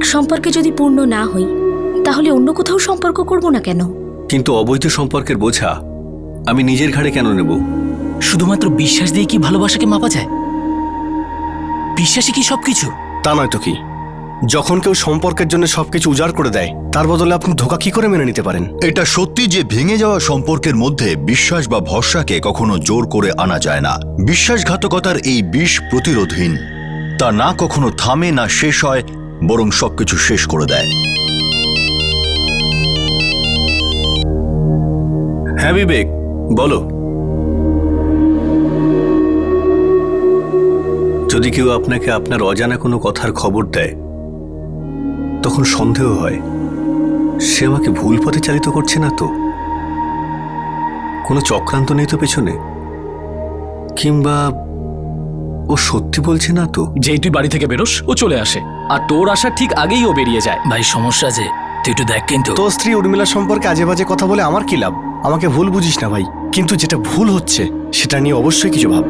এক সম্পর্কে যদি পূর্ণ না হই তাহলে অন্য কোথাও সম্পর্ক করব না কেন? কিন্তু অবৈধ সম্পর্কের বোঝা আমি নিজের ঘাড়ে কেন নেব? শুধুমাত্র বিশ্বাস দিয়ে কি ভালোবাসাকে মাপা যায়? বিশ্বাসই কি সবকিছু? তা নয় তো কি, যখন কেউ সম্পর্কের জন্য সবকিছু উজাড় করে দেয় তার বদলে আপনি ধোঁকা কি করে মেনে নিতে পারেন? এটা সত্যি যে ভেঙে যাওয়া সম্পর্কের মধ্যে বিশ্বাস বা ভরসাকে কখনো জোর করে আনা যায় না। বিশ্বাসঘাতকতার এই বিষ প্রতিরোধহীন, তা না কখনো থামে না শেষ হয়, বরং সবকিছু শেষ করে দেয়। হ্যাঁ বিবেক, বলো। যদি কেউ আপনাকে আপনার অজানা কোনো কথার খবর দেয় তখন সন্দেহ হয় সে আমাকে ভুল পথে চালিত করছে না তো, কোনো চক্রান্ত নেই তো পেছনে, কিংবা ও সত্যি বলছে না তো। যেই তুই বাড়ি থেকে বেরোস ও চলে আসে, আর তোর আসার ঠিক আগেই ও বেরিয়ে যায়। ভাই সমস্যা আছে, তুই একটু দেখ। কিন্তু তোর স্ত্রী উর্মিলা সম্পর্কে আজে বাজে কথা বলে আমার কি লাভ? আমাকে ভুল বুঝিস না ভাই, কিন্তু যেটা ভুল হচ্ছে সেটা নিয়ে অবশ্যই কিছু ভাব।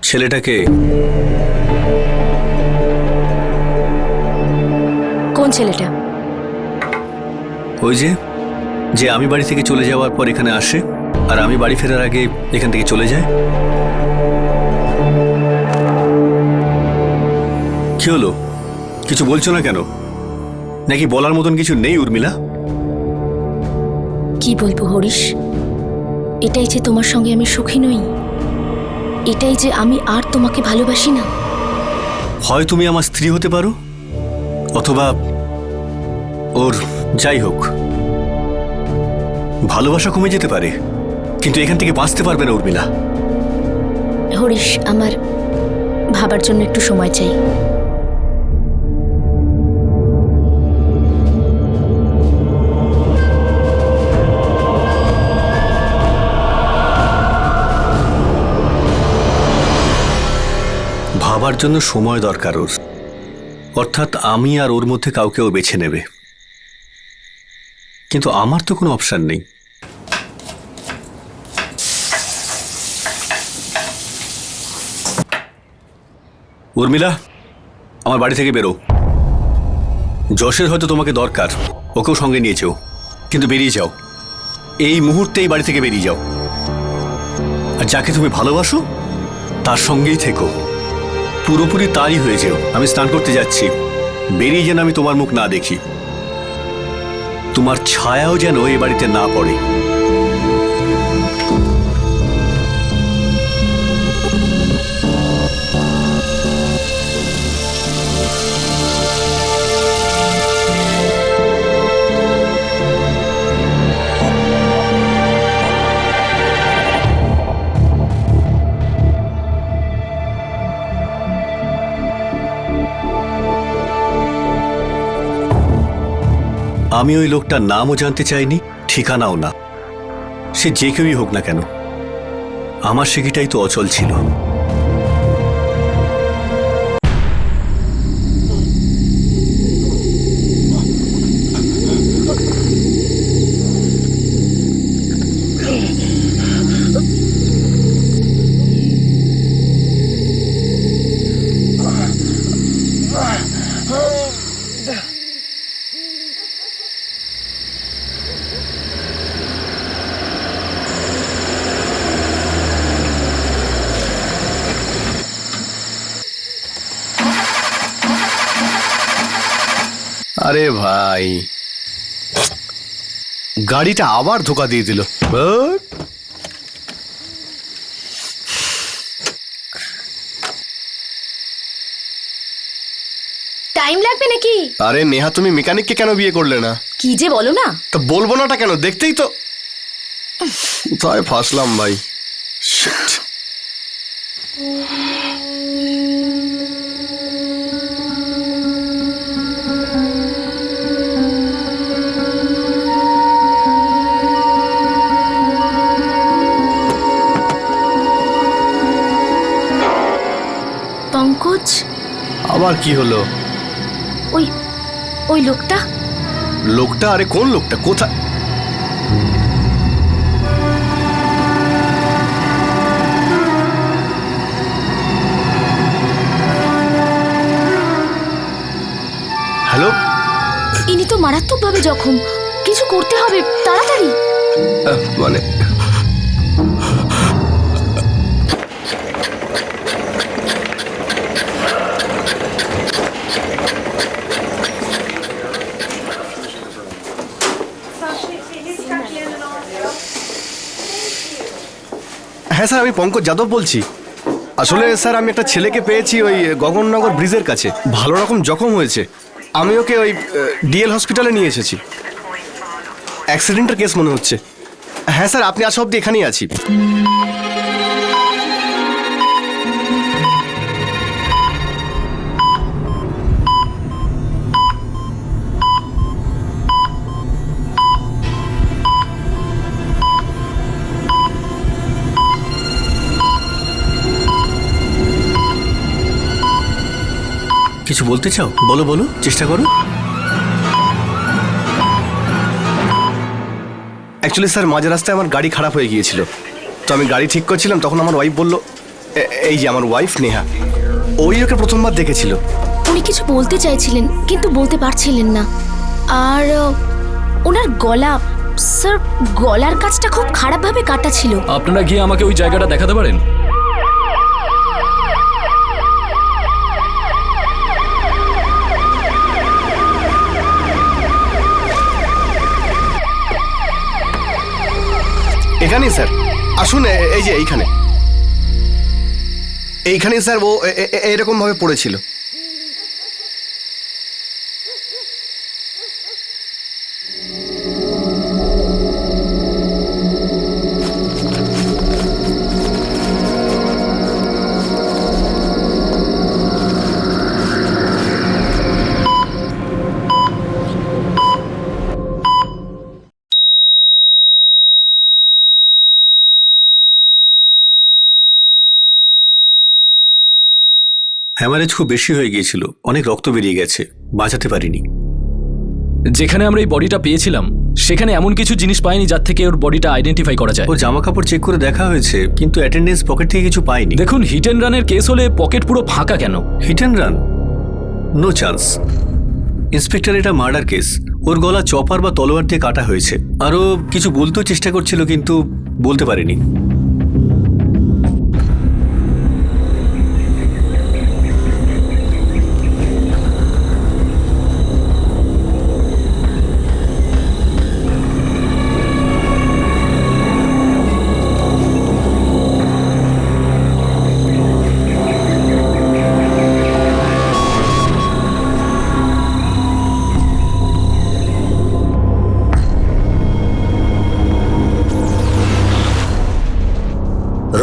ছেলেটাকে কোন ছেলেটা? ওই যে যে আমি বাড়ি থেকে চলে যাওয়ার পর এখানে আসে আর আমি বাড়ি ফেরার আগে এখান থেকে চলে যায়। কি হলো, কিছু বলছো না কেন? নাকি বলার মতন কিছু নেই উর্মিলা? কি বলবো হরিশ, এটাই যে তোমার সঙ্গে আমি সুখী নই, এটাই যে আমি আর তোমাকে ভালোবাসি না। হয় তুমি আমার স্ত্রী হতে পারো, অথবা ওর, যাই হোক, ভালোবাসা কমে যেতে পারে, কিন্তু এখান থেকে বাঁচতে পারবে না উর্মিলা। হরিশ, আমার ভাবার জন্য একটু সময় চাই। ভাবার জন্য সময় দরকার ওর, অর্থাৎ আমি আর ওর মধ্যে কাউকে ও বেছে নেবে, কিন্তু আমার তো কোনো অপশন নেই। উর্মিলা, আমার বাড়ি থেকে বেরো। যশের হয়তো তোমাকে দরকার, ওকেও সঙ্গে নিয়েছেও, কিন্তু বেরিয়ে যাও, এই মুহূর্তে এই বাড়ি থেকে বেরিয়ে যাও। আর যাকে তুমি ভালোবাসো তার সঙ্গেই থেকো, পুরোপুরি তারই হয়ে যেও। আমি স্নান করতে যাচ্ছি, বেরিয়ে যেন আমি তোমার মুখ না দেখি, তোমার ছায়াও যেন এই বাড়িতে না পড়ে। আমি ওই লোকটার নামও জানতে চাইনি, ঠিকানাও না। সে যে কেউই হোক না কেন, আমার সিকিটাই তো অচল ছিল। আরে ভাই, গাড়িটা আবার ধোকা দিয়ে দিল। টাইম লাগবে নাকি? আরে নেহা, তুমি মেকানিককে কেন বিয়ে করলে না? কি যে বলো না। তা বলবো নাটা কেন? দেখতেই তো। তাই ফাঁসলাম ভাই। Shit. পঙ্কজ, আবার কি হলো? ওই ওই লোকটা। লোকটা? আরে কোন লোকটা? কোথায়? হ্যালো? ইনি তো মারাত্মকভাবে জখম, কিছু করতে হবে তাড়াতাড়ি। মানে হ্যাঁ স্যার, আমি পঙ্কজ যাদব বলছি। আসলে স্যার আমি একটা ছেলেকে পেয়েছি ওই গগননগর ব্রিজের কাছে, ভালো রকম জখম হয়েছে। আমি ওকে ওই ডিএল হসপিটালে নিয়ে এসেছি। অ্যাক্সিডেন্টের কেস মনে হচ্ছে। হ্যাঁ স্যার, আপনি আসা অব্দি এখানেই আছি। কিছু বলতে চাও? বলো বলো, চেষ্টা করো। অ্যাকচুয়ালি স্যার মাঝ রাস্তায় আমার গাড়ি খারাপ হয়ে গিয়েছিল, তো আমি গাড়ি ঠিক করছিলাম, তখন আমার ওয়াইফ বলল, এই যে আমার ওয়াইফ নেহা, ওই ওকে প্রথমবার দেখেছিল। উনি কিছু বলতে চাইছিলেন কিন্তু বলতে পারছিলেন না। আর ওনার গলা, স্যার গলার কাজটা খুব খারাপভাবে কাটা ছিল। আপনারা গিয়ে আমাকে ওই জায়গাটা দেখাতে পারেন? এখানেই স্যার, আসুন। এই যে এইখানেই স্যার ও এরকম ভাবে পড়েছিল। হ্যামারেজ খুব বেশি হয়ে গিয়েছিল, অনেক রক্ত বেরিয়ে গেছে, বাঁচাতে পারিনি। যেখানে আমরা এই বডিটা পেয়েছিলাম সেখানে এমন কিছু জিনিস পাইনি যার থেকে ওর বডিটা আইডেন্টিফাই করা যায়। ওর জামা কাপড় চেক করে দেখা হয়েছে, কিন্তু অ্যাটেন্ডেন্স পকেট থেকে কিছু পাইনি। দেখুন, হিট অ্যান্ড রানের কেস হলে পকেট পুরো ফাঁকা কেন? Hit and run? No chance. Inspector, এটা মার্ডার কেস। ওর গলা চপার বা তলোয়ার দিয়ে কাটা হয়েছে। আরও কিছু বলতেও চেষ্টা করছিল কিন্তু বলতে পারেনি।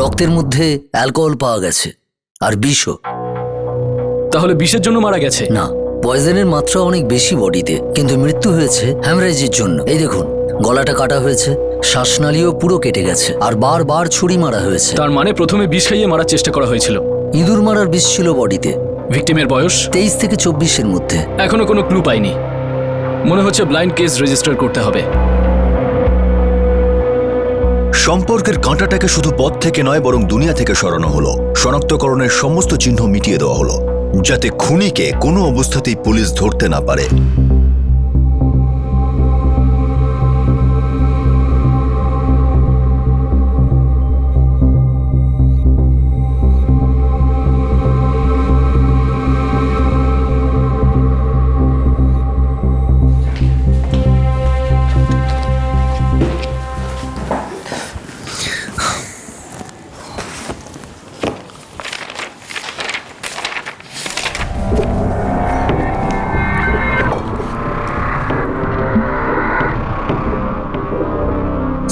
রক্তের মধ্যে অ্যালকোহল পাওয়া গেছে আর বিষও। তাহলে বিষের জন্য মারা গেছে? না, পয়জনের মাত্রা অনেক বেশি বডিতে, কিন্তু মৃত্যু হয়েছে হ্যামরেজের জন্য। এই দেখুন, গলাটা কাটা হয়েছে, শ্বাসনালীও পুরো কেটে গেছে, আর বারবার ছুরি মারা হয়েছে। তার মানে প্রথমে বিষ খাইয়ে মারার চেষ্টা করা হয়েছিল। ইঁদুর মারার বিষ ছিল বডিতে। ভিকটিমের বয়স 23 থেকে 24-এর মধ্যে। এখনো কোনো ক্লু পাইনি। মনে হচ্ছে ব্লাইন্ড কেস রেজিস্টার করতে হবে। সম্পর্কের কাঁটাটাকে শুধু পথ থেকে নয় বরং দুনিয়া থেকে সরানো হলো। শনাক্তকরণের সমস্ত চিহ্ন মিটিয়ে দেওয়া হলো, যাতে খুনিকে কোনো অবস্থাতেই পুলিশ ধরতে না পারে।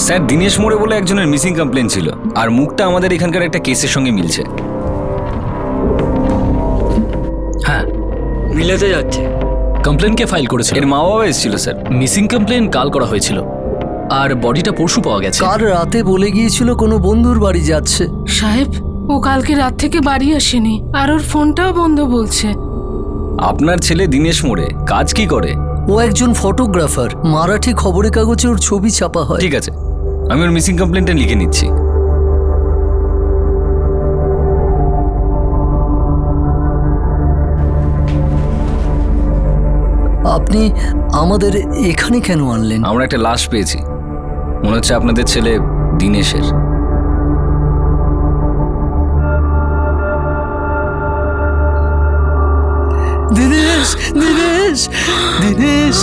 স্যার, দীনেশ মোড়ে বলে একজনের মিসিং কমপ্লেন ছিল, আর মুখটা আমাদের এখানকার একটা কেসের সঙ্গে মিলছে। হ্যাঁ, মিলেতে যাচ্ছে। কমপ্লেন কে ফাইল করেছিল? এর মা বাবা এসেছিল স্যার। মিসিং কমপ্লেন কাল করা হয়েছিল, আর বডিটা পরশু পাওয়া গেছে। কাল রাতে বলে গিয়েছিল কোনো বন্ধুর বাড়ি যাচ্ছে। সাহেব, ও কালকে রাত থেকে বাড়ি আসেনি, আর ওর ফোনটাও বন্ধ বলছে। আপনার ছেলে দীনেশ মোড়ে কাজ কি করে? ও একজন ফটোগ্রাফার, মারাঠি খবরের কাগজে ওর ছবি ছাপা হয়। ঠিক আছে, আমি ওর মিসিং কমপ্লেনটা লিখে নিচ্ছি। আপনি আমাদের এখানে কেন আনলেন? আমরা একটা লাশ পেয়েছি, মনে হচ্ছে আপনাদের ছেলে দীনেশের। দিনেশ, দিনেশ, দিনেশ।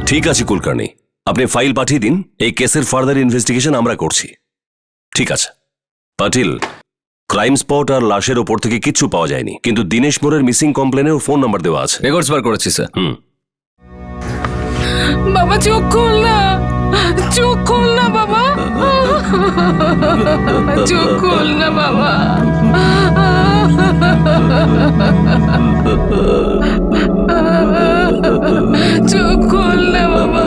ঠিক আছে কুলকার্নি, আপনি ফাইল পাঠিয়ে দিন। এই কেসের ফার্দার ইনভেস্টিগেশন আমরা করছি। ঠিক আছে পাটিল, ক্রাইম স্পট আর লাশের ওপর থেকে কিচ্ছু পাওয়া যায়নি, কিন্তু দীনেশ মোড়ের মিসিং কমপ্লেনের ফোন নাম্বার দেওয়া আছে। রেকর্ডস বার করেছি স্যার। বাবা চোখ খোল না, চোখ খোল না বাবা, চোখ খোল না বাবা। চোখ খোল না বাবা,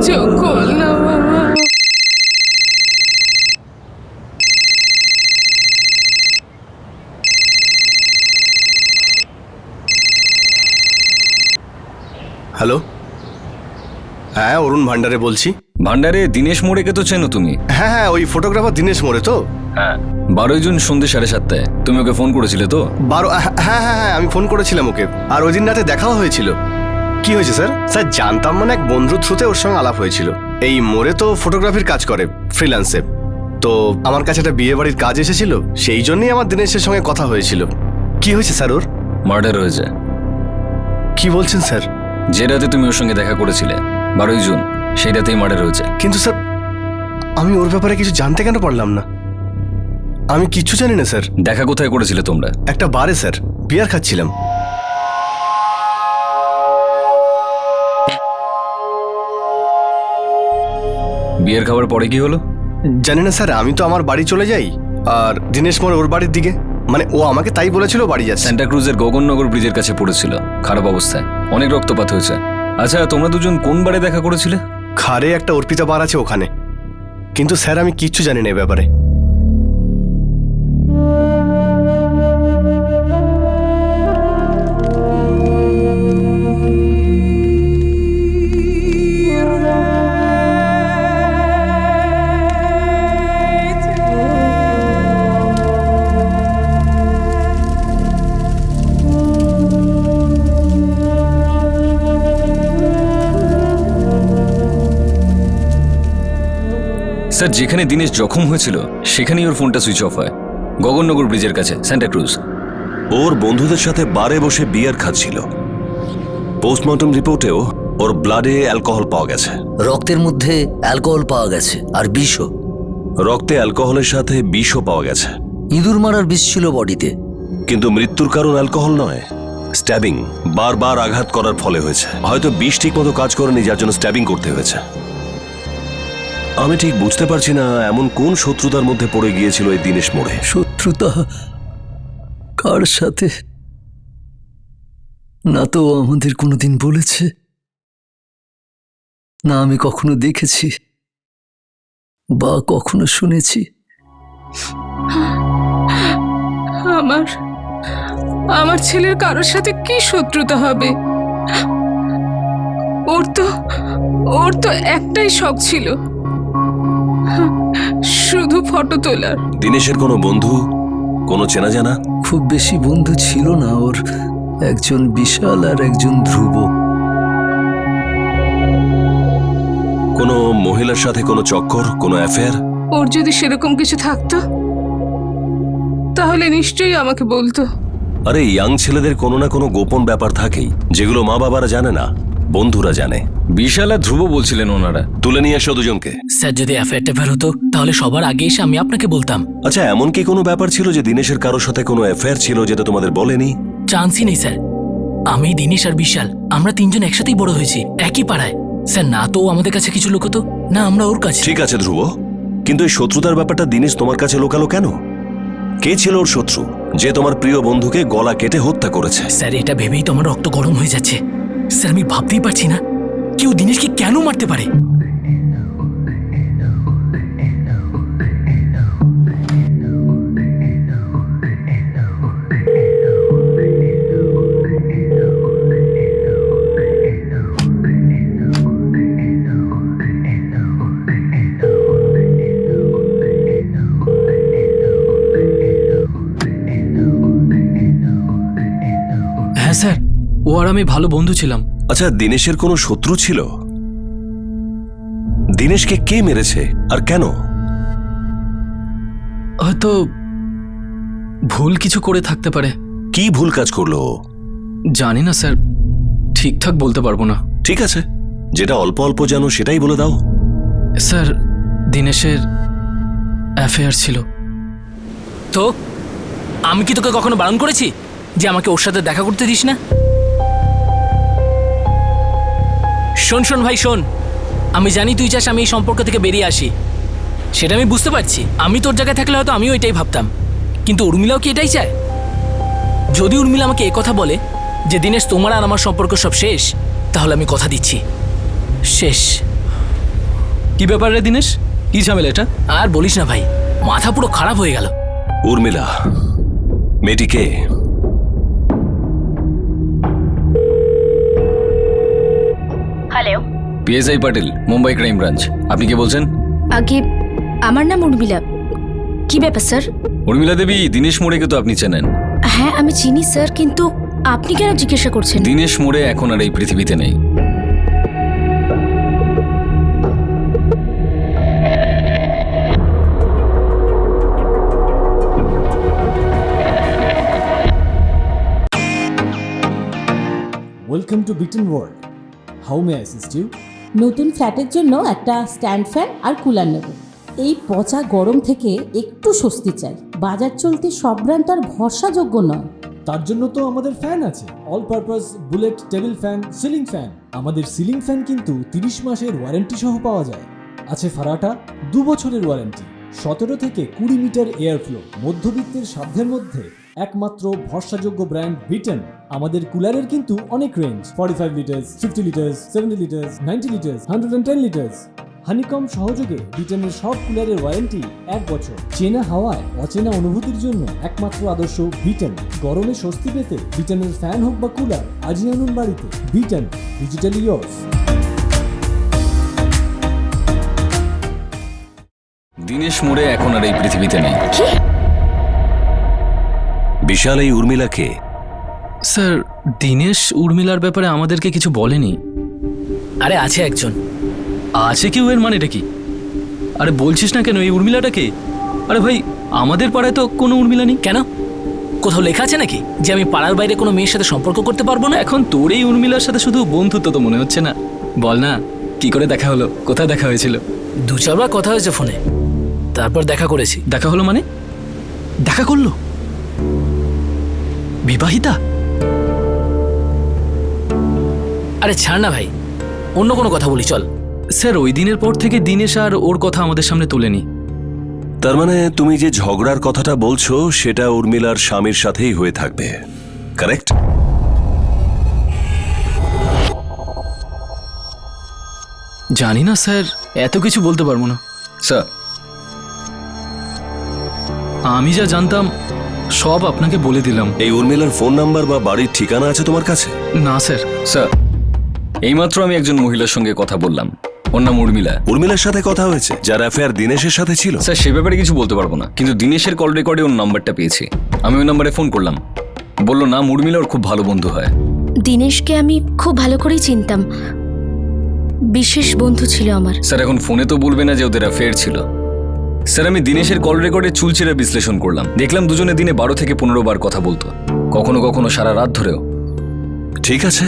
চোখ খোল না বাবা। হ্যালো, হ্যাঁ অরুণ ভান্ডারে বলছি। ভান্ডারে দীনেশ মোড়েকে তো চেনো তুমি? হ্যাঁ হ্যাঁ, ওই ফটোগ্রাফার দীনেশ মোড়ে তো? হ্যাঁ, 12 জুন সন্ধ্যে 7:30 তুমি ওকে ফোন করেছিলে তো? 12, হ্যাঁ হ্যাঁ হ্যাঁ, আমি ফোন করেছিলাম ওকে, আর ওই দিন রাতে দেখাও হয়েছিল। কি হয়েছে স্যার? স্যার জানতাম মানে এক বন্ধুর থ্রুতে ওর সঙ্গে আলাপ হয়েছিল। এই মোড়ে তো ফটোগ্রাফির কাজ করে ফ্রিল্যান্সে, তো আমার কাছে একটা বিয়ে বাড়ির কাজ এসেছিল, সেই জন্যই আমার দীনেশের সঙ্গে কথা হয়েছিল। কি হয়েছে স্যার ওর? মার্ডার হয়েছে। কি বলছেন স্যার? যে রাতে তুমি ওর সঙ্গে দেখা করেছিলে 12 জুন, সেই রাতেই মার্ডার হয়েছে। কিন্তু স্যার আমি ওর ব্যাপারে কিছু জানতে কেন পারলাম না? আমি কিচ্ছু জানি না স্যার। দেখা কোথায় করেছিলে তোমরা? একটা বারে স্যার, বিয়ার খাচ্ছিলাম। বিয়ের খাবার পরে কি হলো? জানি না স্যার, আমি তো আমার বাড়ি চলে যাই, আর দীনেশ মোড় ওর বাড়ির দিকে, মানে ও আমাকে তাই বলেছিল বাড়ি যাচ্ছে। সান্টা ক্রুজের গগননগর ব্রিজের কাছে পড়েছিল, খারাপ অবস্থায়, অনেক রক্তপাত হয়েছে। আচ্ছা, তোমরা দুজন কোন বারে দেখা করেছিলে? খারে একটা অর্পিতা বার আছে ওখানে, কিন্তু স্যার আমি কিচ্ছু জানি না এ ব্যাপারে। স্যার, যেখানে দীনেশ জখম হয়েছিল সেখানেই ওর ফোনটা সুইচ অফ হয়, গগননগর ব্রিজের কাছে, সান্টা ক্রুজ। ওর বন্ধুদের সাথে বারে বসে বিয়ার খাচ্ছিল। পোস্টমর্টম রিপোর্টেও ওর ব্লাডে অ্যালকোহল পাওয়া গেছে। রক্তের মধ্যে অ্যালকোহল পাওয়া গেছে, আর বিষও। রক্তে অ্যালকোহলের সাথে বিষও পাওয়া গেছে। ইঁদুর মারার বিষ ছিল বডিতে। কিন্তু মৃত্যুর কারণ অ্যালকোহল নয়, স্ট্যাবিং, বারবার আঘাত করার ফলে হয়েছে। হয়তো বিষ ঠিক মতো কাজ করেনি, যার জন্য স্ট্যাবিং করতে হয়েছে। আমি ঠিক বুঝতে পারছি না এমন কোন শত্রুতার মধ্যে পড়ে গিয়েছিল এই দীনেশ মোড়ে। শত্রুতা কার সাথে? না তো আমাদের কোনোদিন বলেছে, না আমি কখনো দেখেছি বা কখনো শুনেছি। আমার ছেলের কারোর সাথে কি শত্রুতা হবে? ওর তো একটাই শখ ছিল, শুধু ফটো তোলার। দীনেশের কোনো বন্ধু, কোনো চেনা জানা? খুব বেশি বন্ধু ছিল না ওর, একজন বিশাল আর একজন ধ্রুব। কোনো মহিলার সাথে কোনো চক্কর, কোনো অ্যাফেয়ার? ওর যদি সেরকম কিছু থাকতো তাহলে নিশ্চয়ই আমাকে বলতো। আরে ইয়াং ছেলেদের কোনো না কোনো গোপন ব্যাপার থাকেই, যেগুলো মা বাবারা জানে না, বন্ধুরা জানে। বিশাল আর ধ্রুব বলছিলেন ওনারা। তুলে নিয়ে এসো দুজনকে। স্যার, যদি অ্যাফেয়ার ট্যাফেয়ার হতো তাহলে সবার আগে এসে আমি আপনাকে বলতাম। আচ্ছা, এমন কি কোনো ব্যাপার ছিল যে দীনেশের কারোর সাথে কোনো অ্যাফেয়ার ছিল যেটা তোমাদের বলেনি? চান্সই নেই স্যার। আমি, দীনেশ আর বিশাল, আমরা তিনজন একসাথেই বড় হয়েছি, একই পাড়ায়। স্যার, না তো ও আমাদের কাছে কিছু লুকোতো, না আমরা ওর কাছে। ঠিক আছে ধ্রুব, কিন্তু এই শত্রুতার ব্যাপারটা দিনেশ তোমার কাছে লোকালো কেন? কে ছিল ওর শত্রু যে তোমার প্রিয় বন্ধুকে গলা কেটে হত্যা করেছে? স্যার এটা ভেবেই তো আমার রক্ত গরম হয়ে যাচ্ছে। স্যার আমি ভাবতেই পারছি না কেউ দিনেশকে কেন মারতে পারে। হ্যাঁ স্যার, ও আর আমি ভালো বন্ধু ছিলাম। আচ্ছা, দিনেশের কোনো শত্রু ছিল? দিনেশকে কে মেরেছে আর কেন? হয়তো ভুল কিছু করে থাকতে পারে। কি ভুল কাজ করলো ও? জানি না স্যার, ঠিকঠাক বলতে পারবো না। ঠিক আছে, যেটা অল্প অল্প জানো সেটাই বলে দাও। স্যার দিনেশের অ্যাফেয়ার ছিল। তো আমি কি তোকে কখনো বারণ করেছি যে আমাকে ওর সাথে দেখা করতে দিস না? শোন শোন ভাই শোন, আমি জানি তুই চাস আমি এই সম্পর্ক থেকে বেরিয়ে আসি, সেটা আমি বুঝতে পারছি। আমি তোর জায়গায় থাকলে হয়তো আমিও এটাই ভাবতাম, কিন্তু উর্মিলাও কি এটাই চায়? যদি উর্মিলা আমাকে কথা বলে যে দিনেশ তোমার আর আমার সম্পর্ক সব শেষ, তাহলে আমি কথা দিচ্ছি শেষ। কি ব্যাপার রে দিনেশ, কি ঝামেলা এটা? আর বলিস না ভাই, মাথা পুরো খারাপ হয়ে গেল। উর্মিলা মেয়েটি কে? Hello, PSI Patil, Mumbai crime branch. আপনি কে বলছেন? আগে আমার নাম উর্মিলা। কি ব্যাপার স্যার? উর্মিলা দেবী, দীনেশ মোড়েকে তো আপনি চেনেন। হ্যাঁ আমি চিনি স্যার, কিন্তু আপনি কেন জিজ্ঞাসা করছেন? দীনেশ মোড়ে এখন আর এই পৃথিবীতে নেই। ওয়েলকাম টু বিটন world. How may I assist you? নতুন ফ্ল্যাটের জন্য একটা স্ট্যান্ড ফ্যান আর কুলার নেব। এই পচা গরম থেকে একটু স্বস্তি চাই। বাজার চলতে সব ব্র্যান্ড আর ভরসাযোগ্য নয়। তার জন্য তো আমাদের ফ্যান আছে, all purpose bullet table fan, ceiling fan. আমাদের সিলিং ফ্যান কিন্তু 30 মাসের ওয়ারেন্টি সহ পাওয়া যায়। আছে ফারাটা 2 বছরের ওয়ারেন্টি, 17 থেকে 20 মিটার এয়ার ফ্লো। মধ্যবিত্তের সাধ্যের মধ্যে একমাত্র ভরসাযোগ্য ব্র্যান্ড বিটন। আমাদের কুলারের কিন্তু অনেক range, 45 litres, 50 litres, 70 litres, 90 litres, 110 litres. Honeycomb সহযোগে বিটনের সব কুলারের ওয়ারেন্টি 1 বছর। চেনা হাওয়ায় অচেনা অনুভূতির জন্য একমাত্র আদর্শ বিটন। গরমে স্বস্তি পেতে বিটনের ফ্যান হোক বা কুলার, আজই আনুন বাড়িতে। Vuitton, digitally yours. দীনেশ মোড়ে এখন আর এই পৃথিবীতে নেই। বিশাল, এই উর্মিলাকে? স্যার দিনেশ উর্মিলার ব্যাপারে আমাদেরকে কিছু বলেনি। আরে আছে একজন। আছে কেউ, এর মানেটা কি? আরে বলছিস না কেন এই উর্মিলাটাকে? আরে ভাই, আমাদের পাড়ায় তো কোনো উর্মিলা নেই। কেন, কোথাও লেখা আছে নাকি যে আমি পাড়ার বাইরে কোনো মেয়ের সাথে সম্পর্ক করতে পারবো না? এখন তোর এই উর্মিলার সাথে শুধু বন্ধুত্ব তো মনে হচ্ছে না। বল না, কি করে দেখা হলো, কোথায় দেখা হয়েছিল? 2-4 বার কথা হয়েছে ফোনে, তারপর দেখা করেছি। দেখা হলো মানে? দেখা করলো? বিবাহিতা? আরে ছাড় না ভাই, অন্য কোনো কথা বলি চল। স্যার ওই দিনের পর থেকে দিনেশ আর ওর কথা আমাদের সামনে তোলেনি। তার মানে তুমি যে ঝগড়ার কথাটা বলছো সেটা উর্মিলার স্বামীর সাথেই হয়ে থাকবে, কারেক্ট? জানি না স্যার, এত কিছু বলতে পারবো না। স্যার, আমি যা জানতাম সব আপনাকে বলে দিলাম। এই উর্মিলার ফোন নাম্বার বা বাড়ির ঠিকানা আছে তোমার কাছে? না স্যার। স্যার এইমাত্র আমি একজন মহিলার সঙ্গে কথা বললাম, ওর নাম উর্মিলা। উর্মিলার সাথে কথা হয়েছে যার অ্যাফেয়ার দিনেশের সাথে ছিল? স্যার সে ব্যাপারে কিছু বলতে পারবো না, কিন্তু দিনেশের কল রেকর্ডে ওর নাম্বারটা পেয়েছি। আমি ওই নাম্বারে ফোন করলাম, বললো নাম উর্মিলা, ওর খুব ভালো বন্ধু হয়। দিনেশকে আমি খুব ভালো করেই চিনতাম, বিশেষ বন্ধু ছিল আমার। স্যার এখন ফোনে তো বলবে না যে ওদের অ্যাফেয়ার ছিল। স্যার আমি দিনেশের কল রেকর্ডে চুলচেরা বিশ্লেষণ করলাম, দেখলাম দুজনে দিনে 12 থেকে 15 বার কথা বলতো, কখনো কখনো সারা রাত ধরেও। ঠিক আছে,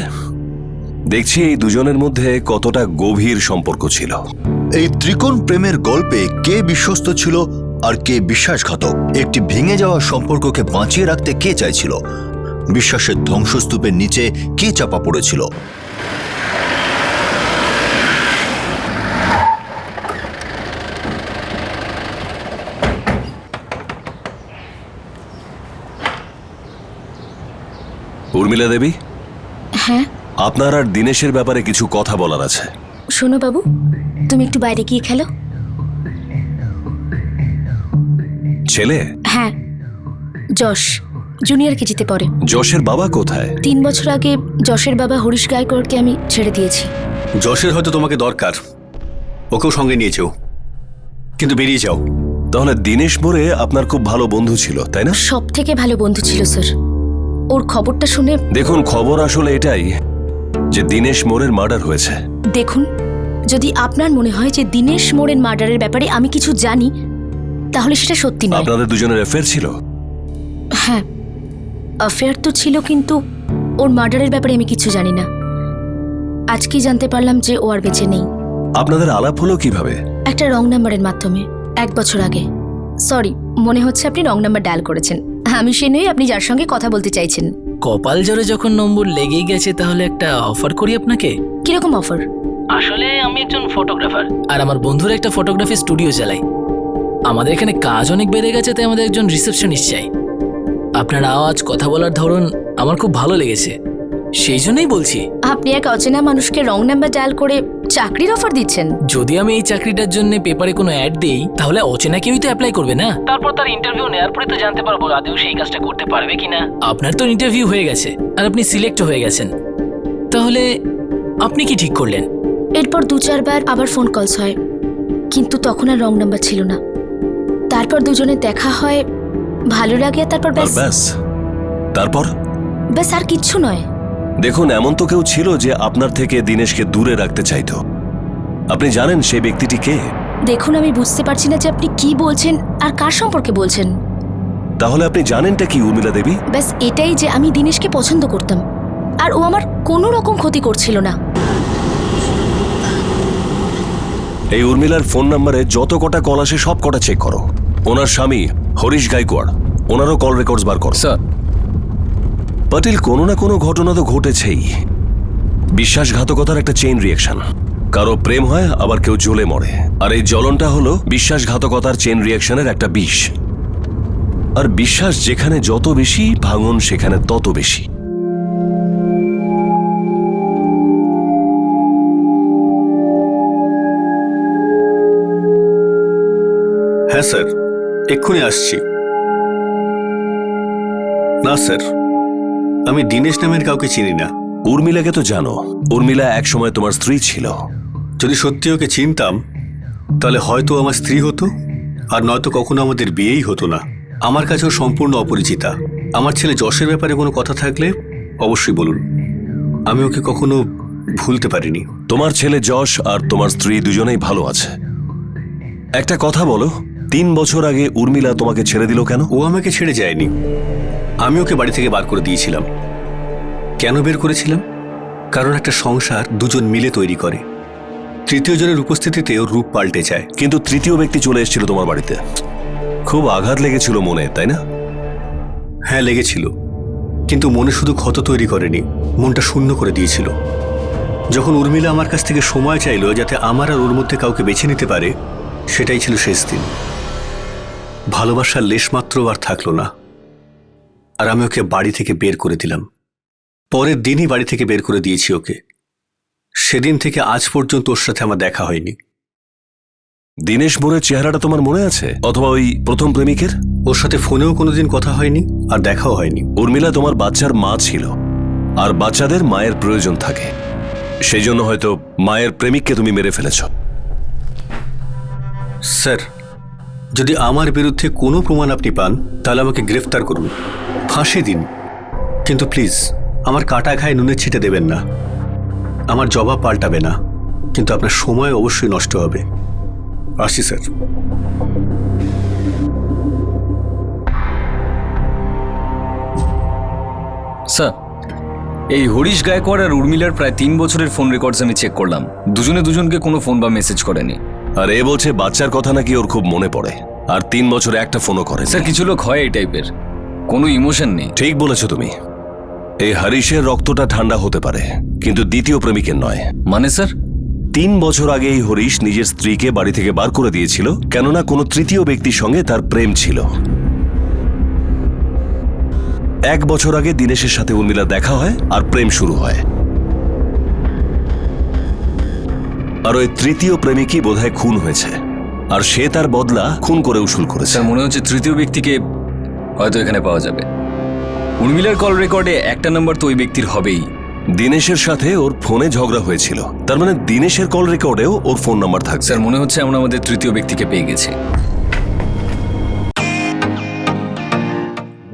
দেখছি এই দুজনের মধ্যে কতটা গভীর সম্পর্ক ছিল। এই ত্রিকোণ প্রেমের গল্পে কে বিশ্বস্ত ছিল আর কে বিশ্বাসঘাতক? একটি ভেঙে যাওয়া সম্পর্ককে বাঁচিয়ে রাখতে কে চাইছিল? বিশ্বাসের ধ্বংসস্তূপের নিচে কে চাপা পড়েছিল? উর্মিলা দেবী, হ্যাঁ আপনার আর দিনেশের ব্যাপারে কিছু কথা বলার আছে। শোনো বাবু, তুমি একটু বাইরে গিয়ে খেলো। ছেলে? হ্যাঁ, যশ জুনিয়র কেজিতে পড়ে। যশের বাবা কোথায়? 3 বছর আগে যশের বাবা হরিশ গায়কোয়াড়কে আমি ছেড়ে দিয়েছি। যশের হয়তো তোমাকে দরকার, ওকেও সঙ্গে নিয়েছেও, কিন্তু বেরিয়ে যাও। তাহলে দিনেশ মোড়ে আপনার খুব ভালো বন্ধু ছিল, তাই না? সব থেকে ভালো বন্ধু ছিল স্যার। ওর খবরটা শুনে দেখুন, খবর আসলে এটাই যে দিনেশ মোড়ের মার্ডার হয়েছে। দেখুন, যদি আপনার মনে হয় যে দিনেশ মোড়ের মার্ডারের ব্যাপারে আমি কিছু জানি, তাহলে সেটা সত্যি নয়। আপনাদের দুজনের অ্যাফেয়ার ছিল? হ্যাঁ, অ্যাফেয়ার তো ছিল, কিন্তু ওর মার্ডারের ব্যাপারে আমি কিছু জানি না। আজকেই জানতে পারলাম যে ও আর বেঁচে নেই। আপনাদের আলাপ হলো কিভাবে? একটা রং নাম্বারের মাধ্যমে, 1 বছর আগে। সরি, মনে হচ্ছে আপনি রং নাম্বার ডায়াল করেছেন। আমি সে নই আপনি যার সঙ্গে কথা বলতে চাইছেন। কপাল জোরে যখন নম্বর লেগেই গেছে, তাহলে একটা অফার করি আপনাকে। কিরকম অফার? আসলে আমি একজন ফটোগ্রাফার, আর আমার বন্ধুরা একটা ফটোগ্রাফি স্টুডিও চালাই। আমাদের এখানে কাজ অনেক বেড়ে গেছে, তাই আমাদের একজন রিসেপশনিস্ট চাই। আপনার আওয়াজ, কথা বলার ধরন আমার খুব ভালো লেগেছে, সেই জন্যই বলছি। আপনি এক অচেনা মানুষকে রং নাম্বার ডায়াল করে চাকরির অফার দিচ্ছেন? যদি আমি এই চাকরিটার জন্য পেপারে কোনো অ্যাড দেই, তাহলে অচেনা কেউই তো অ্যাপ্লাই করবে না। তারপর তার ইন্টারভিউ নেওয়ার পরে তো জানতে পারবো আদৌ সেই কাজটা করতে পারবে কিনা। আপনার তো ইন্টারভিউ হয়ে গেছে আর আপনি সিলেক্ট হয়ে গেছেন, তাহলে আপনি কি ঠিক করলেন? এরপর 2-4 বার আবার ফোন কলস হয়, কিন্তু তখন আর রং নাম্বার ছিল না। তারপর দুজনে দেখা হয়, ভালো লাগে, তারপর আর ব্যাস। ব্যাস? তারপর? ব্যাস, আর কিচ্ছু নয়। দেখুন, এমন তো কেউ ছিল যে আপনার থেকে দিনেশকে দূরে রাখতে চাইতো। আপনি জানেন সেই ব্যক্তিটি কে? দেখুন, আমি বুঝতে পারছি না যে আপনি কি বলছেন আর কার সম্পর্কে বলছেন। তাহলে আপনি জানেনটা কি উর্মিলা দেবী? ব্যাস এটাই যে আমি দিনেশকে পছন্দ করতাম, আর ও আমার কোনো রকম ক্ষতি করছিল না। এই উর্মিলার ফোন নাম্বারে যত কটা কল আসে সব কটা চেক করো। ওনার স্বামী হরিশ গায়কোয়াড়, ওনারও কল রেকর্ডস বার করো। স্যার, পাটিল, কোনো না কোনো ঘটনা তো ঘটেছেই। বিশ্বাসঘাতকতার একটা চেইন রিয়াকশন। কারো প্রেম হয়, আবার কেউ জ্বলে মরে, আর এই জ্বলনটা হলো বিশ্বাসঘাতকতার চেইন রিয়াকশনের একটা বিষ। আর বিশ্বাস যেখানে যত বেশি, ভাঙন সেখানে তত বেশি। হ্যাঁ স্যার, এক্ষুনি আসছি। না স্যার, আমি দিনেশ নামের কাউকে চিনি না। উর্মিলাকে তো জানো। উর্মিলা একসময় তোমার স্ত্রী ছিল। যদি সত্যি ওকে চিনতাম, তাহলে হয়তো আমার স্ত্রী হতো, আর নয়তো কখনো আমাদের বিয়েই হতো না। আমার কাছেও সম্পূর্ণ অপরিচিতা। আমার ছেলে যশের ব্যাপারে কোনো কথা থাকলে অবশ্যই বলুন। আমি ওকে কখনো ভুলতে পারিনি। তোমার ছেলে যশ আর তোমার স্ত্রী দুজনেই ভালো আছে। একটা কথা বলো, 3 বছর আগে উর্মিলা তোমাকে ছেড়ে দিল কেন? ও আমাকে ছেড়ে যায়নি, আমি ওকে বাড়ি থেকে বার করে দিয়েছিলাম। কেন বের করেছিলাম? কারণ একটা সংসার দুজন মিলে তৈরি করে। তৃতীয় জনের উপস্থিতিতে ওর রূপ পাল্টে যায়। কিন্তু তৃতীয় ব্যক্তি চলে এসেছিল তোমার বাড়িতে, খুব আঘাত লেগেছিল মনে, তাই না? হ্যাঁ, লেগেছিল, কিন্তু মনে শুধু ক্ষত তৈরি করেনি, মনটা শূন্য করে দিয়েছিল। যখন উর্মিলা আমার কাছ থেকে সময় চাইলো যাতে আমার আর ওর মধ্যে কাউকে বেছে নিতে পারে, সেটাই ছিল শেষ দিন। ভালোবাসার লেশমাত্র আর থাকলো না, আর আমি ওকে বাড়ি থেকে বের করে দিলাম। পরের দিনই বাড়ি থেকে বের করে দিয়েছি ওকে। সেদিন থেকে আজ পর্যন্ত ওর সাথে আমার দেখা হয়নি। দিনেশ মোড়ের চেহারাটা তোমার মনে আছে? অথবা ওই প্রথম প্রেমিকের? ওর সাথে ফোনেও কোনোদিন কথা হয়নি, আর দেখাও হয়নি। উর্মিলা তোমার বাচ্চার মা ছিল, আর বাচ্চাদের মায়ের প্রয়োজন থাকে। সেই জন্য হয়তো মায়ের প্রেমিককে তুমি মেরে ফেলেছ। স্যার, যদি আমার বিরুদ্ধে কোনো প্রমাণ আপনি পান, তাহলে আমাকে গ্রেফতার করুন, ফাঁসি দিন, কিন্তু প্লিজ আমার কাটা ঘায়ে নুনের ছিটে দেবেন না। আমার জবাব পাল্টাবে না, কিন্তু আপনার সময় অবশ্যই নষ্ট হবে। আসছি স্যার। স্যার, এই হরিশ গায়কোয়াড় আর উর্মিলার প্রায় 3 বছরের ফোন রেকর্ডস আমি চেক করলাম। দুজনে দুজনকে কোনো ফোন বা মেসেজ করেনি। আর এ বলছে বাচ্চার কথা নাকি ওর খুব মনে পড়ে, আর 3 বছরে একটা ফোনও করে। স্যার, কিছু লোক হয় এই টাইপের, কোনো ইমোশন নেই। ঠিক বলেছো তুমি। এই হরিশের রক্তটা ঠান্ডা হতে পারে, কিন্তু দ্বিতীয় প্রেমিকের নয়। মানে স্যার? 3 বছর আগে এই হরিশ নিজের স্ত্রীকে বাড়ি থেকে বার করে দিয়েছিল, কেননা কোনো তৃতীয় ব্যক্তির সঙ্গে তার প্রেম ছিল। 1 বছর আগে দিনেশের সাথে উর্মিলা দেখা হয় আর প্রেম শুরু হয়। আর ওই তৃতীয় প্রেমিকই বোধহয় খুন হয়েছে, আর সে তার বদলা খুন করে উসুল করেছে। স্যার মনে হচ্ছে তৃতীয় ব্যক্তিকে হয়তো এখানে পাওয়া যাবে। উর্মিলার কল রেকর্ডে একটা নাম্বার তো ওই ব্যক্তির হবেই। দিনেশের সাথে ওর ফোনে ঝগড়া হয়েছিল, তার মানে দিনেশের কল রেকর্ডেও ওর ফোন নাম্বার থাকছে। স্যার মনে হচ্ছে আমরা আমাদের তৃতীয় ব্যক্তিকে পেয়ে গেছি।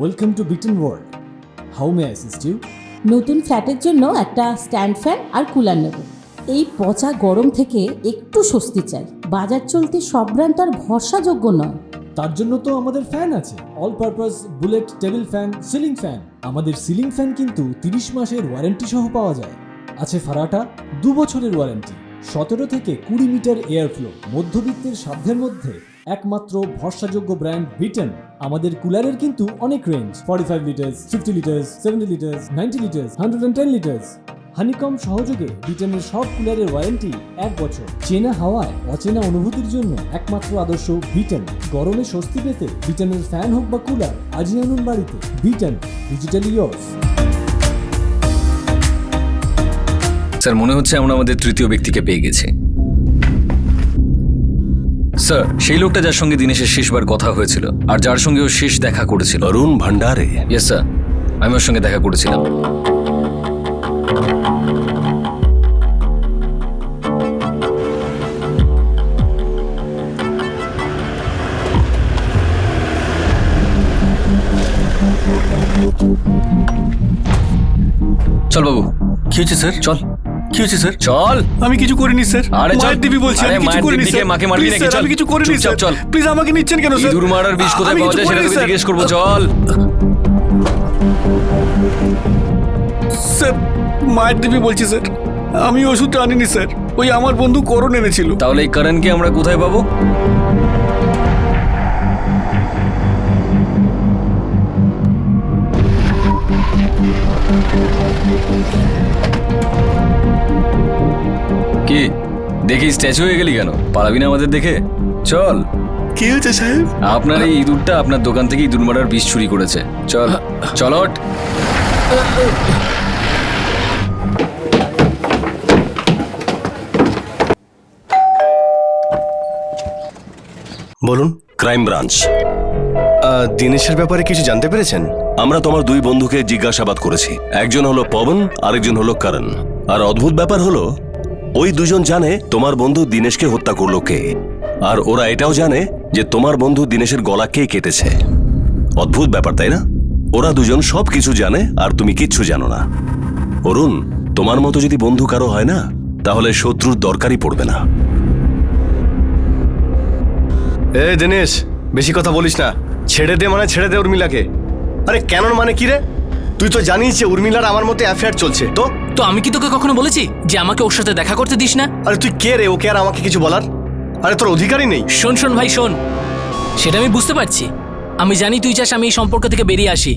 ওয়েলকাম টু বিটেন world. How may assist you? নতুন ফ্ল্যাটের জন্য একটা স্ট্যান্ড ফ্যান আর কুলার নেব। এই পচা গরম থেকে একটু স্বস্তি চাই। বাজার চলতে সব ব্র্যান্ড তো আর ভরসাযোগ্য নয়। তার জন্য তো আমাদের ফ্যান আছে, all purpose bullet table fan, ceiling fan. আমাদের সিলিং ফ্যান কিন্তু 30 মাসের ওয়ারেন্টি সহ পাওয়া যায়। আছে ফারাটা 2 বছরের ওয়ারেন্টি, 17 থেকে 20 মিটার এয়ার ফ্লো, মধ্যবিত্তের সাধ্যের মধ্যে একমাত্র ভরসাযোগ্য ব্র্যান্ড বিটেন। আমাদের কুলারের কিন্তু অনেক range, 45 litres, 50 litres, 70 litres, 90 litres, 110 litres. Honeycomb সহযোগে বিটেনের সব কুলারের ওয়ারেন্টি 1 বছর। চেনা হাওয়ায় অচেনা অনুভূতির জন্য একমাত্র আদর্শ বিটেন। গরমে স্বস্তি পেতে বিটেনের ফ্যান হোক বা কুলার, আজই আনুন বাড়িতে। Beaten, digitally yours. স্যার মনে হচ্ছে আমরা আমাদের তৃতীয় ব্যক্তিকে পেয়ে গেছি। স্যার সেই লোকটা যার সঙ্গে দিনেশের শেষবার কথা হয়েছিল আর যার সঙ্গে ও শেষ দেখা করেছিল। অরুণ ভান্ডারে। ইয়েস স্যার, আমি ওর সঙ্গে দেখা করেছিলাম। চল বাবু। কি হয়েছে স্যার? চল। কি হয়েছে স্যার? চল। আমি কিছু করিনি স্যার। আরে চল। মায়ের দিবি বলছি, আরে আমি কিছু মায়ের করিনি দিব্যিকে স্যার। মাকে মারবি Please, নাকি? স্যার, চল। আমি কিছু করিনি চুপচাপ স্যার। চল। প্লিজ আমাকে নিচ্ছেন কেন স্যার? ইঁদুর মারার বিষ কোথায় আমি পাওয়া কিছু যায় সেটা করিনি, তোকে স্যার। জিজ্ঞেস করবো। চল। স্যার মায়ের দিবি বলছি স্যার, আমি ওষুধটা আনিনি স্যার, ওই আমার বন্ধু করণ এনেছিল। তাহলে এই করণকে আমরা কোথায় পাবো? কি দেখি স্ট্যাচু হয়ে গেলি কেন? পালাবি না আমাদের দেখে? চল। কি হয়েছে সাহেব? আপনার এই ইঁদুরটা আপনার দোকান থেকে ইঁদুর মারার বিষ চুরি করেছে। চল চলট। বলুন। Crime branch. দিনেশের ব্যাপারে কিছু জানতে পেরেছেন? আমরা তোমার 2 বন্ধুকে জিজ্ঞাসাবাদ করেছি। একজন হলো পবন, আরেকজন হলো করণ। আর অদ্ভুত ব্যাপার হলো ওই দুজন জানে তোমার বন্ধু দিনেশকে হত্যা করলো কে, আর ওরা এটাও জানে যে তোমার বন্ধু দিনেশের গলা কে কেটেছে। অদ্ভুত ব্যাপার তাই না? ওরা দুজন সবকিছু জানে আর তুমি কিচ্ছু জানো না। অরুণ, তোমার মতো যদি বন্ধু কারো হয় না, তাহলে শত্রুর দরকারই পড়বে না। দিনেশ, বেশি কথা বলিস না। ছেড়ে দে মানে ছেড়ে দে উর্মিলাকে। আরে কেন মানে কি রে? তুই তো জানিস যে উর্মিলার আমার মধ্যে অ্যাফেয়ার চলছে। তো আমি কি তোকে কখনো বলেছি যে আমাকে ওর সাথে দেখা করতে দিস না? আরে তুই কে রে ওকে আর আমাকে কিছু বলার? আরে তোর অধিকারই নেই। শোন শোন ভাই শোন, সেটা আমি বুঝতে পারছি। আমি জানি তুই চাস আমি এই সম্পর্ক থেকে বেরিয়ে আসি,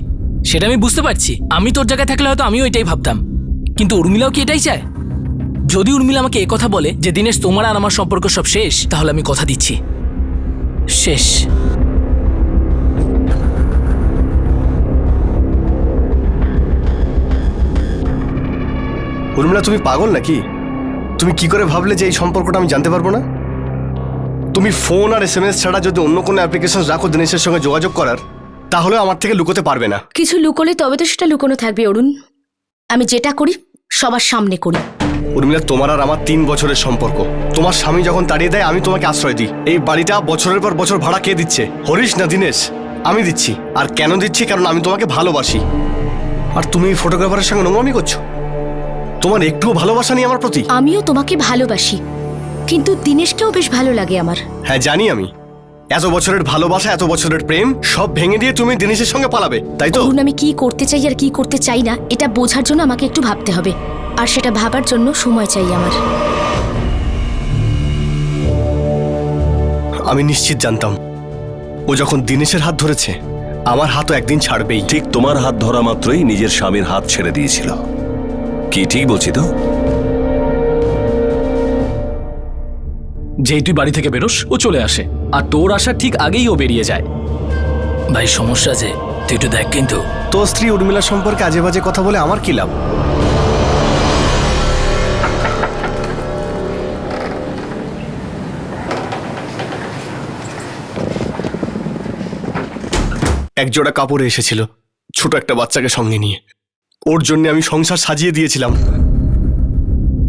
সেটা আমি বুঝতে পারছি। আমি তোর জায়গায় থাকলে হয়তো আমিও এটাই ভাবতাম, কিন্তু উর্মিলাও কি এটাই চায়? যদি উর্মিলা আমাকে কথা বলে যে দিনেশ তোমার আর আমার সম্পর্ক সব শেষ, তাহলে আমি কথা দিচ্ছি শেষ। উর্মিলা, তুমি পাগল নাকি? তুমি কি করে ভাবলে যে এই সম্পর্কটা আমি জানতে পারবো না? তুমি ফোন আর SMS ছাড়া যদি অন্য কোনো অ্যাপ্লিকেশন রাখো দিনেশের সঙ্গে যোগাযোগ করার, তাহলে আমার থেকে লুকোতে পারবে না। কিছু লুকোলে তবে তো সেটা লুকোনো থাকবে অরুণ। আমি যেটা করি সবার সামনে করি। উর্মিলা, তোমার আর আমার 3 বছরের সম্পর্ক। তোমার স্বামী যখন তাড়িয়ে দেয় আমি তোমাকে আশ্রয় দিই। এই বাড়িটা বছরের পর বছর ভাড়া কে দিচ্ছে? হরিশ না দিনেশ? আমি দিচ্ছি। আর কেন দিচ্ছি? কারণ আমি তোমাকে ভালোবাসি। আর তুমি ফটোগ্রাফারের সঙ্গে নোংরামি করছো। তোমার একটুও ভালোবাসা নেই আমার প্রতি? আমিও তোমাকে ভালোবাসি, কিন্তু দিনেশকেও বেশ ভালো লাগে আমার। হ্যাঁ জানি আমি। এত বছরের ভালোবাসা, এত বছরের প্রেম সব ভেঙে দিয়ে তুমি দিনেশের সঙ্গে পালাবে, তাই তো? অরুণ, আমি কি করতে চাই আর কি করতে চাই না এটা বোঝার জন্য আমাকে একটু ভাবতে হবে, আর সেটা ভাবার জন্য সময় চাই আমার। আমি নিশ্চিত জানতাম ও যখন দিনেশের হাত ধরেছে আমার হাতও একদিন ছাড়বেই। ঠিক তোমার হাত ধরা মাত্রই নিজের স্বামীর হাত ছেড়ে দিয়েছিল। কি ঠিক বলছি তো? যেই তুই বাড়ি থেকে বেরোস ও চলে আসে, আর তোর আসার ঠিক আগেই ও বেরিয়ে যায়। ভাই সমস্যা আছে, তুই একটু দেখ কিন্তু। তোর স্ত্রী উর্মিলা সম্পর্কে আজে বাজে কথা বলে আমার কি লাভ? এক জোড়া কাপড় এসেছিল ছোট একটা বাচ্চাকে সঙ্গে নিয়ে। ওর জন্য আমি সংসার সাজিয়ে দিয়েছিলাম।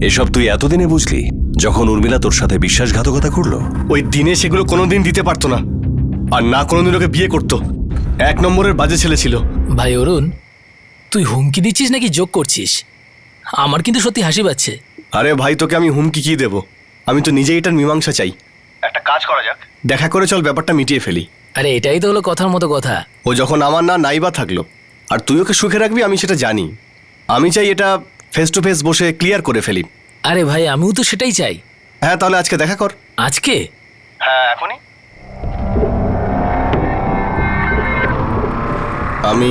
এসব তুই এতদিনে বুঝলি যখন উর্মিলা তোর সাথে বিশ্বাসঘাতকতা করলো? ওই দিনে সেগুলো কোনোদিন দিতে পারতো না, আর না কোনোদিন ওকে বিয়ে করতো। 1 নম্বরের বাজে ছেলে ছিল। ভাই অরুণ, তুই হুমকি দিচ্ছিস নাকি যোগ করছিস? আমার কিন্তু সত্যি হাসি পাচ্ছে। আরে ভাই, তোকে আমি হুমকি কি দেবো? আমি তো নিজেই এটার মীমাংসা চাই। একটা কাজ করা যাক, দেখা করে চল ব্যাপারটা মিটিয়ে ফেলি। আরে এটাই তো হলো কথার মতো কথা। ও যখন আমার না নাইবা থাকলো, আর তুই ওকে সুখে রাখবি আমি সেটা জানি। আমি চাই এটা ফেস টু ফেস বসে ক্লিয়ার করে ফেলি। আরে ভাই, আমিও তো সেটাই চাই। হ্যাঁ, তাহলে আজকে দেখা কর। আজকে? হ্যাঁ, এখনই। আমি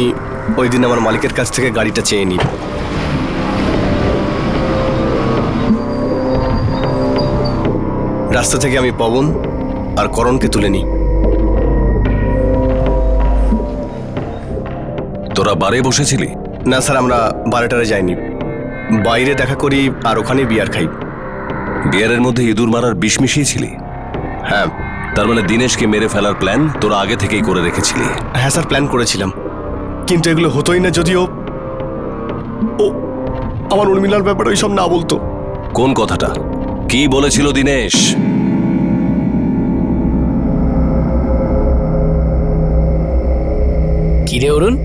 ওই দিন আমার মালিকের কাছ থেকে গাড়িটা চেয়ে নিই। রাস্তা থেকে আমি পবন আর করণকে তুলে নিই। তোরা বারে বসেছিলি? না স্যার, আমরা বারেটারে যাইনি, বাইরে দেখা করি আর ওখানে বিয়ার খাই। বিয়ারের মধ্যে ইঁদুর মারার বিষ মিশিয়েছিলি? হ্যাঁ। তার মানে দিনেশকে মেরে ফেলার প্ল্যান তোরা আগে থেকেই করে রেখেছিলি? হ্যাঁ স্যার, প্ল্যান করেছিলাম, কিন্তু এগুলো হতোই না যদিও ও আমার উর্মিলার ব্যাপারে ওইসব না বলতো। কোন কথাটা? কি বলেছিল দিনেশ? কিরে অরুণ,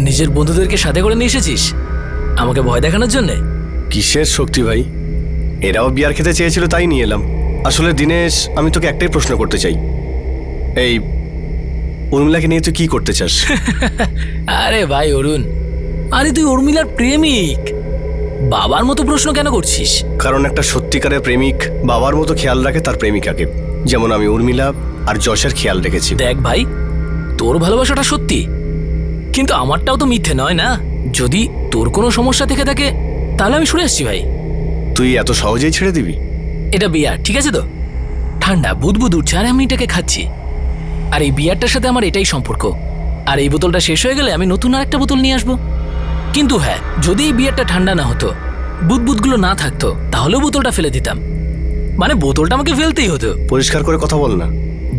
নিজের বন্ধুদেরকে সাথে করে নিয়ে এসেছিস আমাকে ভয় দেখানোর জন্যে? কিসের শক্তি ভাই, এরাও বিয়ার খেতে চেয়েছিল তাই নিয়ে এলাম। আসলে দিনেশ, আমি তোকে একটাই প্রশ্ন করতে চাই, এই উর্মিলাকে নিয়ে তুই কি করতে চাস? আরে ভাই অরুণ, আরে তুই উর্মিলার প্রেমিক, বাবার মতো প্রশ্ন কেন করছিস? কারণ একটা সত্যিকারের প্রেমিক বাবার মতো খেয়াল রাখে তার প্রেমিকাকে, যেমন আমি উর্মিলা আর যশের খেয়াল রেখেছি। দেখ ভাই, তোর ভালোবাসাটা সত্যি, কিন্তু আমারটাও তো মিথ্যে নয় না। যদি তোর কোনো সমস্যা থেকে থাকে তাহলে আমি সরে আসছি ভাই। তুই এত সহজেই ছেড়ে দিবি? এটা বিয়ার, ঠিক আছে তো? ঠান্ডা বুদবুদ উঠছে আর আমি এটাকে খাচ্ছি। আর এই বিয়ারটার সাথে আমার এটাই সম্পর্ক। আর এই বোতলটা শেষ হয়ে গেলে আমি নতুন আর একটা বোতল নিয়ে আসবো। কিন্তু হ্যাঁ, যদি এই বিয়ারটা ঠান্ডা না হতো, বুদবুদগুলো না থাকতো, তাহলেও বোতলটা ফেলে দিতাম। মানে বোতলটা আমাকে ফেলতেই হতো। পরিষ্কার করে কথা বল না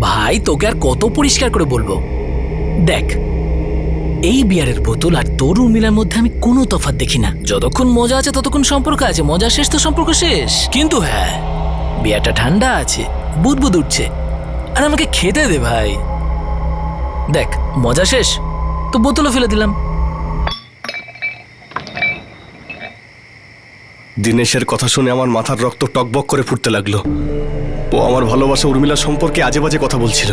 ভাই, তোকে আর কত পরিষ্কার করে বলবো? দেখ, এই বিয়ারের বোতল আর তোর উর্মিলার মধ্যে আমি কোনো তফাৎ দেখি না। যতক্ষণ মজা আছে ততক্ষণ সম্পর্ক আছে, মজা শেষ তো সম্পর্ক শেষ। কিন্তু হ্যাঁ, বিয়ারটা ঠান্ডা আছে, বুদবুদ উঠছে, আর আমাকে খেতে দে ভাই। দেখ, মজা শেষ তো বোতলও ফেলে দিলাম। দিনেশের কথা শুনে আমার মাথার রক্ত টকবক করে ফুটতে লাগলো। ও আমার ভালোবাসা উর্মিলা সম্পর্কে আজে বাজে কথা বলছিল,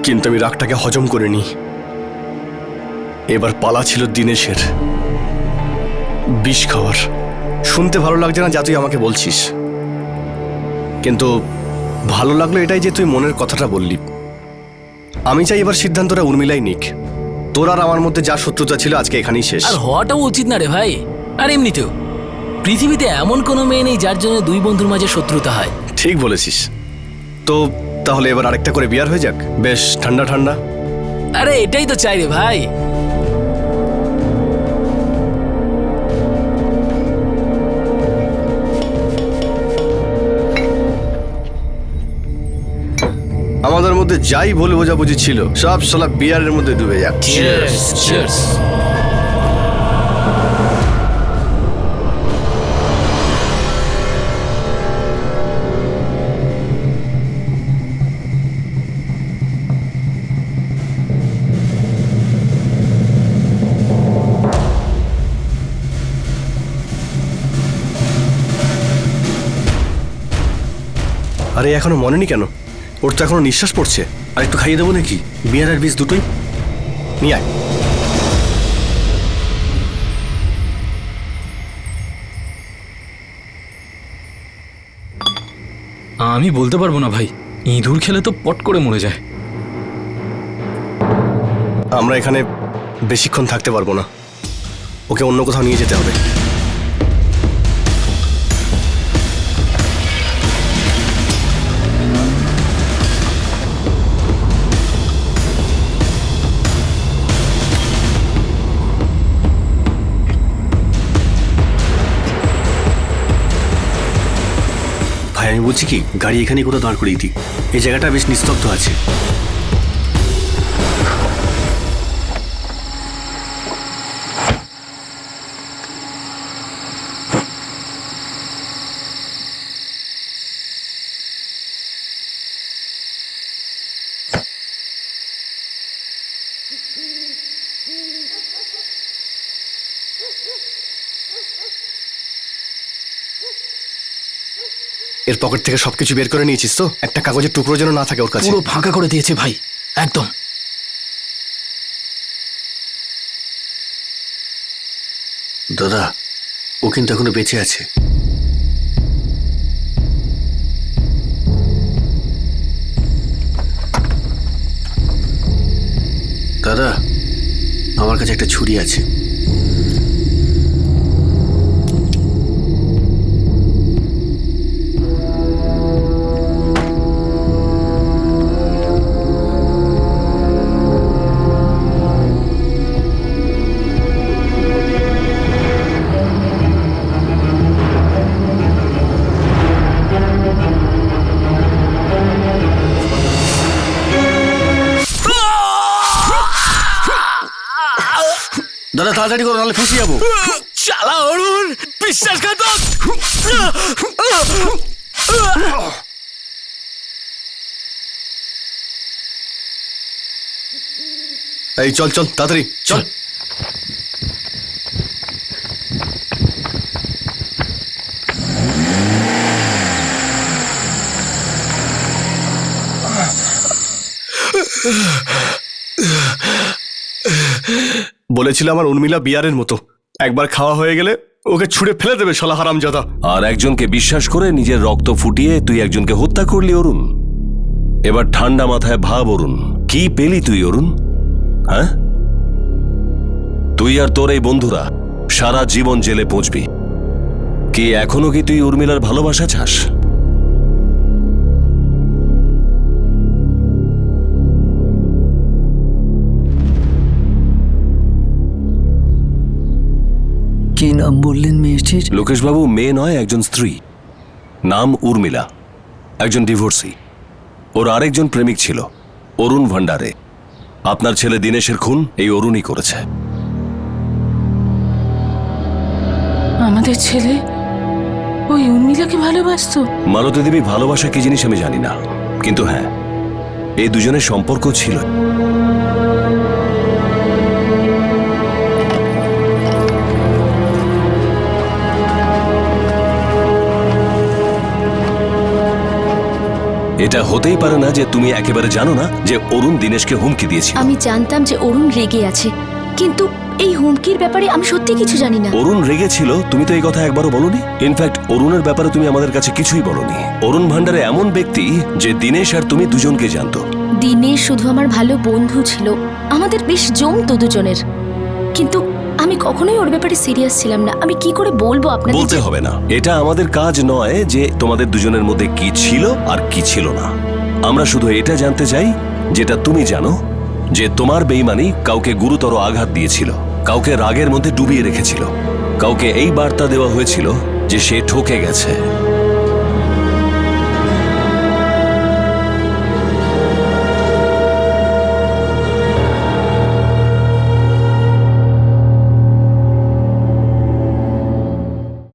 কিন্তু আমি রাগটাকে হজম করে নিই। এবার পালা ছিল দিনেশের বিষ খাওয়ার। শুনতে ভালো লাগছে না যা তুই আমাকে বলছিস, কিন্তু ভালো লাগলো এটাই যে তুই মনের কথাটা বললি। আমি চাই এবার সিদ্ধান্তটা উর্মিলাই নিক। তোর আর আমার মধ্যে যা শত্রুতা ছিল আজকে এখানেই শেষ। আর হওয়াটাও উচিত না রে ভাই। আর এমনিতেও পৃথিবীতে এমন কোনো মেয়ে নেই যার জন্য দুই বন্ধুর মাঝে শত্রুতা হয়। ঠিক বলেছিস। তো তাহলে এবার আরেকটা করে বিয়ার হয়ে যাক, বেশ ঠান্ডা ঠান্ডা। আরে এটাই তো চাই রে ভাই। আমাদের মধ্যে যাই ভুল বোঝাবুঝি ছিল সব শালা বিয়ারের মধ্যে ডুবে যাক। Cheers, cheers. আরে এখনো মনে নি কেন? ওর তো এখনো নিঃশ্বাস পড়ছে। আর একটু খাইয়ে দেবো নাকি? বিয়ার আর বিষ দুটোই নিয়ে আয়। আমি বলতে পারবো না ভাই, ইঁদুর খেলে তো পট করে মরে যায়। আমরা এখানে বেশিক্ষণ থাকতে পারবো না, ওকে অন্য কোথাও নিয়ে যেতে হবে। বলছি কি, গাড়ি এখানেই কোথাও দাঁড় করিয়ে দিই। এই জায়গাটা বেশ নিস্তব্ধ আছে। এর পকেট থেকে সবকিছু বের করে নিয়েছিস তো? একটা কাগজের টুকরো যেন না থাকে ওর কাছে। পুরো ফাঁকা করে দিয়েছে ভাই, একদম। দাদা, ও কিন্তু এখনো বেঁচে আছে। দাদা, আমার কাছে একটা ছুরি আছে। দাদা তাড়াতাড়ি করো, নাহলে ফেঁসে যাবো। শালা অরুণ, বিশ্বাসঘাতক! এই চল চল তাড়াতাড়ি চল। বলেছিল আমার উর্মিলা বিয়ারের মতো, একবার খাওয়া হয়ে গেলে ওকে ছুঁড়ে ফেলে দেবে শালা হারামজাদা। আর একজনকে বিশ্বাস করে নিজের রক্ত ফুটিয়ে তুই একজনকে হত্যা করলি অরুণ। এবার ঠান্ডা মাথায় ভাব অরুণ, কি পেলি তুই অরুণ? হ্যাঁ, তুই আর তোর এই বন্ধুরা সারা জীবন জেলে পৌঁছবি। কি এখনো কি তুই উর্মিলার ভালোবাসা চাস? কি নাম বললেন মেয়েটির? লোকেশবাবু, মেয়ে নয়, একজন স্ত্রী, নাম উর্মিলা, একজন ডিভোর্সি। ওর আরেকজন প্রেমিক ছিল অরুণ ভান্ডারে। আপনার ছেলে দীনেশের খুন এই অরুণই করেছে। আমাদের ছেলে ওই উর্মিলাকে ভালোবাসতো? মালতী দেবী, ভালোবাসা কি জিনিস আমি জানি না, কিন্তু হ্যাঁ, এই দুজনের সম্পর্ক ছিল। এটা হতেই পারে না যে তুমি একেবারে জানো না যে অরুণ দীনেশকে হুমকি দিয়েছিল। আমি জানতাম যে অরুণ রেগে আছে, কিন্তু এই হুমকির ব্যাপারে আমি সত্যি কিছু জানি না। অরুণ রেগেছিল, তুমি তো এই কথা একবারও বলনি। ইনফ্যাক্ট অরুণের ব্যাপারে তুমি আমাদের কাছে কিছুই বলনি। অরুণ ভান্ডারে এমন ব্যক্তি যে দীনেশ আর তুমি দুজনকে জানতো। দিনেশ শুধু আমার ভালো বন্ধু ছিল, আমাদের বেশ জমতো দুজনের, কিন্তু আমি কখনোই ওর ব্যাপারে সিরিয়াস ছিলাম না। আমি কি করে বলবো আপনাদের? বলতে হবে না, এটা আমাদের কাজ নয় যে তোমাদের দুজনের মধ্যে কি ছিল আর কি ছিল না। আমরা শুধু এটা জানতে চাই যেটা তুমি জানো, যে তোমার বেঈমানি কাউকে গুরুতর আঘাত দিয়েছিল, কাউকে রাগের মধ্যে ডুবিয়ে রেখেছিল, কাউকে এই বার্তা দেওয়া হয়েছিল যে সে ঠকে গেছে।